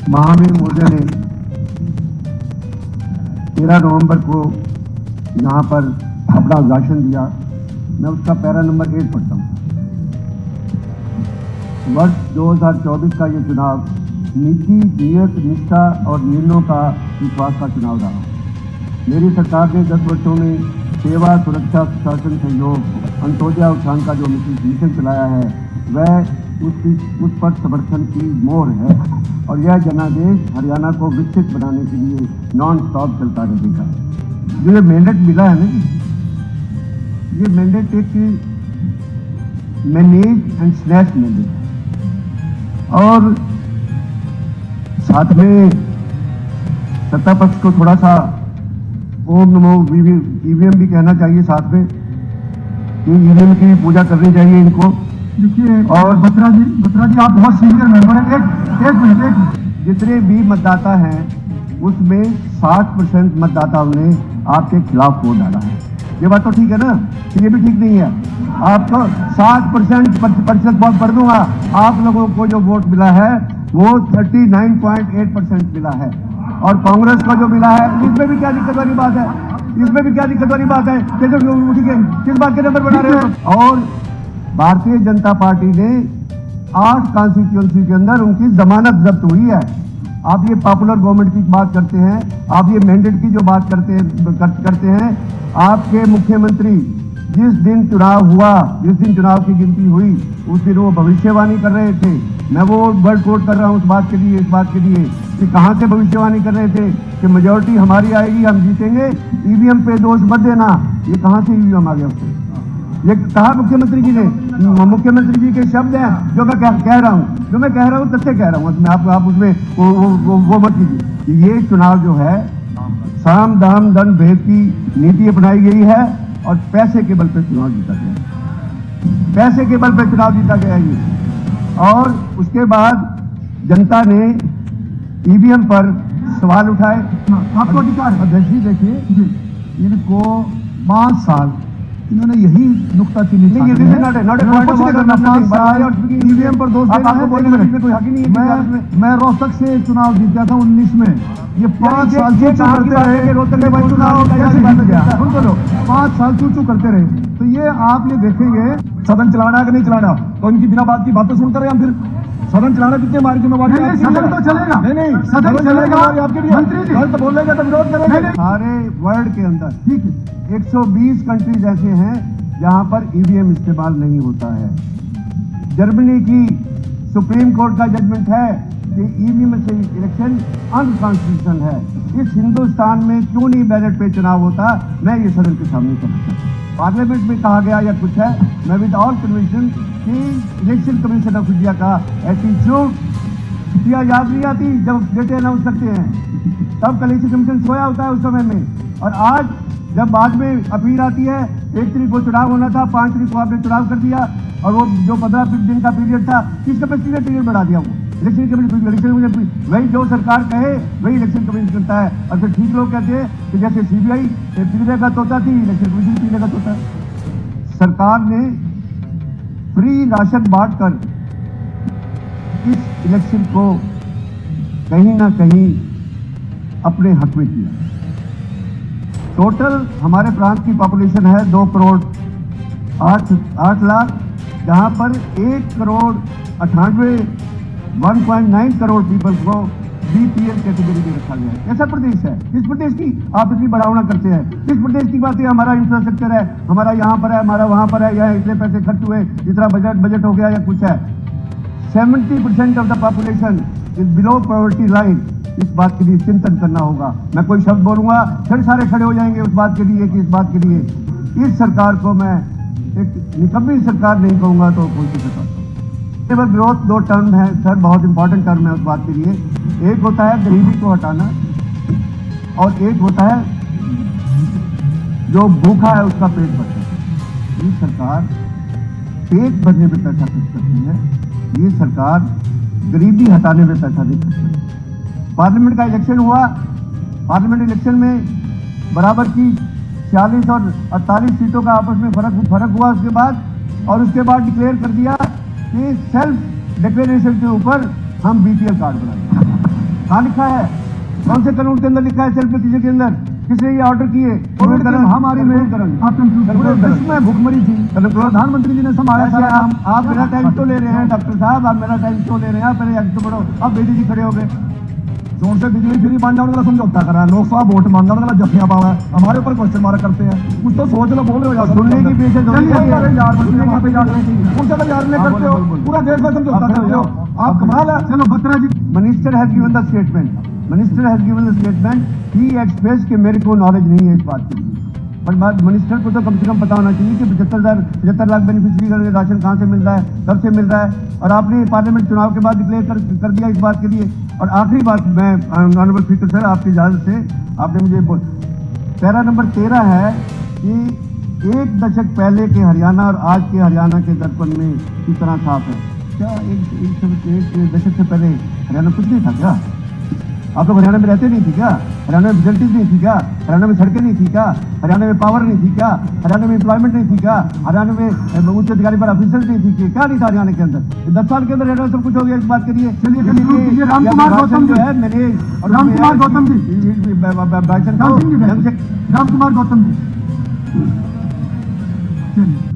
महामहिम महोदय ने 13 नवंबर को यहाँ पर अपना भाषण दिया। मैं उसका पैरा नंबर 8 पढ़ता हूँ। वर्ष 2024 का ये चुनाव नीति, नियत, निष्ठा और निर्णयों का विश्वास का चुनाव रहा। मेरी सरकार ने 10 वर्षों में सेवा, सुरक्षा, सुशासन, सहयोग, अंत्योदय उत्थान का जो मिशन चलाया है वह उस पर समर्थन की मोहर है और यह जनादेश हरियाणा को विकसित बनाने के लिए नॉन स्टॉप चलता रहेगा। जो ये मैंडेट मिला है ना, ये मैंडेट एक मैनेज एंड स्नैच मैंडेट है और साथ में सत्ता पक्ष को थोड़ा सा ओम नमो ईवीएम भी कहना चाहिए साथ में कि ईवीएम की पूजा करनी चाहिए इनको। देखिए, और बत्रा जी आप बहुत सीनियर मेंबर हैं। एक मिनट, जितने भी मतदाता हैं उसमें 60% मतदाताओं ने आपके खिलाफ वोट डाला है। ये बात तो ठीक है ना? ये भी ठीक नहीं है। आपको 60% बहुत पढ़ दूंगा। आप लोगों को जो वोट मिला है वो 39.8% मिला है और कांग्रेस को जो मिला है इसमें भी क्या दिक्कत वाली बात है? इसमें भी क्या दिक्कत वाली बात है? किस बात के नंबर बना रहे हो? और भारतीय जनता पार्टी ने 8 कॉन्स्टिट्यूएंसी के अंदर उनकी जमानत जब्त हुई है। आप ये पॉपुलर गवर्नमेंट की बात करते हैं, आप ये मैंडेट की जो बात करते हैं। आपके मुख्यमंत्री जिस दिन चुनाव हुआ, जिस दिन चुनाव की गिनती हुई, उस दिन वो भविष्यवाणी कर रहे थे। मैं वो वर्ड कोट कर रहा हूँ इस बात के लिए कि कहाँ से भविष्यवाणी कर रहे थे कि मेजोरिटी हमारी आएगी, हम जीतेंगे, ईवीएम पे दोष मत देना। ये कहाँ से ईवीएम आ गया उससे? ये कहा मुख्यमंत्री जी ने? मुख्यमंत्री जी के शब्द हैं जो मैं कह रहा हूँ, तथ्य कह रहा हूँ। आप उसमें वो मत कीजिए। ये चुनाव जो है साम दाम दंड भेद की नीति अपनाई गई है और पैसे के बल पे चुनाव जीता गया, पैसे के बल पे चुनाव जीता गया ये। और उसके बाद जनता ने ईवीएम पर सवाल उठाए। आपको अधिकार अध्यक्ष जी, देखिए इनको 5 साल इन्होंने यही नुक्ता चीनी ईवीएम पर दोष देना है। कोई हक नहीं है। मैं रोहतक से चुनाव जीता था 19 में। ये 5 साल चूचू करते रहे, 5 साल चूचू करते रहे। तो ये आप ये देखेंगे सदन चलाना है कि नहीं चलाना, तो इनकी बिना बात की बातें सुनकर हम फिर सदन चलाना कितने हमारी जिम्मेवारी? सदन तो चलेगा, नहीं सदन चलेगा। आपके मंत्री जी गलत बोलेगा तो विरोध करेंगे। सारे वर्ल्ड के अंदर ठीक है 120 कंट्रीज ऐसे हैं जहां पर ईवीएम इस्तेमाल नहीं होता है। जर्मनी की सुप्रीम कोर्ट का जजमेंट है कि ईवीएम से इलेक्शन अनकॉन्स्टिट्यूशनल है। इस हिंदुस्तान में क्यों नहीं बैलेट पे चुनाव होता? मैं ये सदन के सामने करना चाहता हूँ। पार्लियामेंट में कहा गया या कुछ है, मैं विद ऑल कन्विक्शन कि इलेक्शन कमीशन ऑफ इंडिया का एटीट्यूड किया याद नहीं आती जब डेटे अनाउंस करते हैं, तब इलेक्शन कमीशन सोया होता है उस समय में। और आज जब बाद में अपील आती है, 1 तारीख को चुनाव होना था, 5 तारीख को आपने चुनाव कर दिया और वो जो 15 दिन का पीरियड था, किस कैपेसिटी में पीरियड बढ़ा दिया? वो इलेक्शन कमीशन वही जो सरकार कहे वही इलेक्शन कमीशन करता है। और फिर ठीक लोग कहते हैं कि जैसे सीबीआई पीने का तोता थी, इलेक्शन कमीशन पीने का तोता। सरकार ने फ्री राशन बांटकर इस इलेक्शन को कहीं ना कहीं अपने हक में किया। टोटल हमारे प्रांत की पॉपुलेशन है 2 करोड़ 8 लाख, जहां पर 1.9 करोड़ पीपल को बीपीएल कैटेगरी में रखा गया है। कैसा प्रदेश है? किस प्रदेश की आप इतनी बढ़ावना करते हैं? किस प्रदेश की बात है? हमारा इंफ्रास्ट्रक्चर है, हमारा यहाँ पर है, हमारा वहां पर है, यहाँ इतने पैसे खर्च हुए, इतना बजट हो गया या कुछ है। 70% of the population is below poverty line. इस बात के लिए चिंतन करना होगा। मैं कोई शब्द बोलूंगा फिर सारे खड़े हो जाएंगे उस बात के लिए कि इस बात के लिए। इस सरकार को मैं एक निकम्मी सरकार नहीं कहूंगा तो कोई सी सरकार। विरोध 2 टर्म है सर, बहुत इंपॉर्टेंट टर्म है उस बात के लिए। एक होता है गरीबी को हटाना और एक होता है जो भूखा है उसका पेट भरना। ये सरकार पेट भरने में पैसा खर्च करती है, ये सरकार गरीबी हटाने में पैसा नहीं खर्च करती। पार्लियामेंट का इलेक्शन हुआ, पार्लियामेंट इलेक्शन में बराबर की 46 और 48 सीटों का आपस में फर्क हुआ उसके बाद, और उसके बाद डिक्लेयर कर दिया कि सेल्फ डिक्लेरेशन के ऊपर हम बीपीएल कार्ड बनाएंगे। कहाँ लिखा है? कौन से कानून के अंदर लिखा है? सेल्फ प्रोसीजर के अंदर किसने ये ऑर्डर किए? कोविड की महामारी में आप पूरे विश्व में भूखमरी थी, प्रधानमंत्री जी ने संभाला सारा काम। आप मेरा टाइम क्यों ले रहे हैं डॉक्टर साहब? आप मेरा टाइम क्यों ले रहे हैं? आप पहले एक्ट बढ़ो। आप बेटी जी खड़े हो गए, जोर से बिजली फ्री बन जाने वाला समझौता करा है, लोकसभा वोट मांगने वाला जफिया पावा है, हमारे ऊपर क्वेश्चन मार्क करते हैं। कुछ तो सोच लो, बोल रहे हो यार, सुनने की पेशेंस होनी चाहिए यार, वहाँ पे जाके उनसे तो यार नहीं करते हो, पूरा देश में समझौता करते हो, आप कमाल है। चलो Batra ji, minister has given the statement, minister has given the statement, he express कि मेरे को नॉलेज नहीं है इस बात की, पर बात मिनिस्टर को तो कम से कम पता होना चाहिए कि 75 लाख बेनिफिशियरी का राशन कहाँ से मिल रहा है, कब से मिल रहा है। और आपने पार्लियामेंट चुनाव के बाद डिक्लेयर कर दिया इस बात के लिए। और आखिरी बात, मैं ऑनरेबल स्पीकर सर आपकी इजाजत से, आपने मुझे पैरा नंबर 13 है कि 1 दशक पहले के हरियाणा और आज के हरियाणा के दर्पण में किस तरह साफ है। क्या एक दशक से पहले हरियाणा कुछ नहीं था क्या? आप लोग हरियाणा में रहते नहीं थी क्या? हरियाणा में फैसिलिटीज नहीं थी क्या? हरियाणा में सड़कें नहीं थी क्या? हरियाणा में पावर नहीं थी क्या? हरियाणा में एम्प्लॉयमेंट नहीं थी क्या? हरियाणा में उच्च अधिकारी पर ऑफिसर्स नहीं थी क्या? नहीं था हरियाणा के अंदर? 10 साल के अंदर हरियाणा सब कुछ हो गया इस बात के लिए। चलिए रामकुमार गौतम जो है, मैंने रामकुमार गौतम जी, रामकुमार गौतम जी।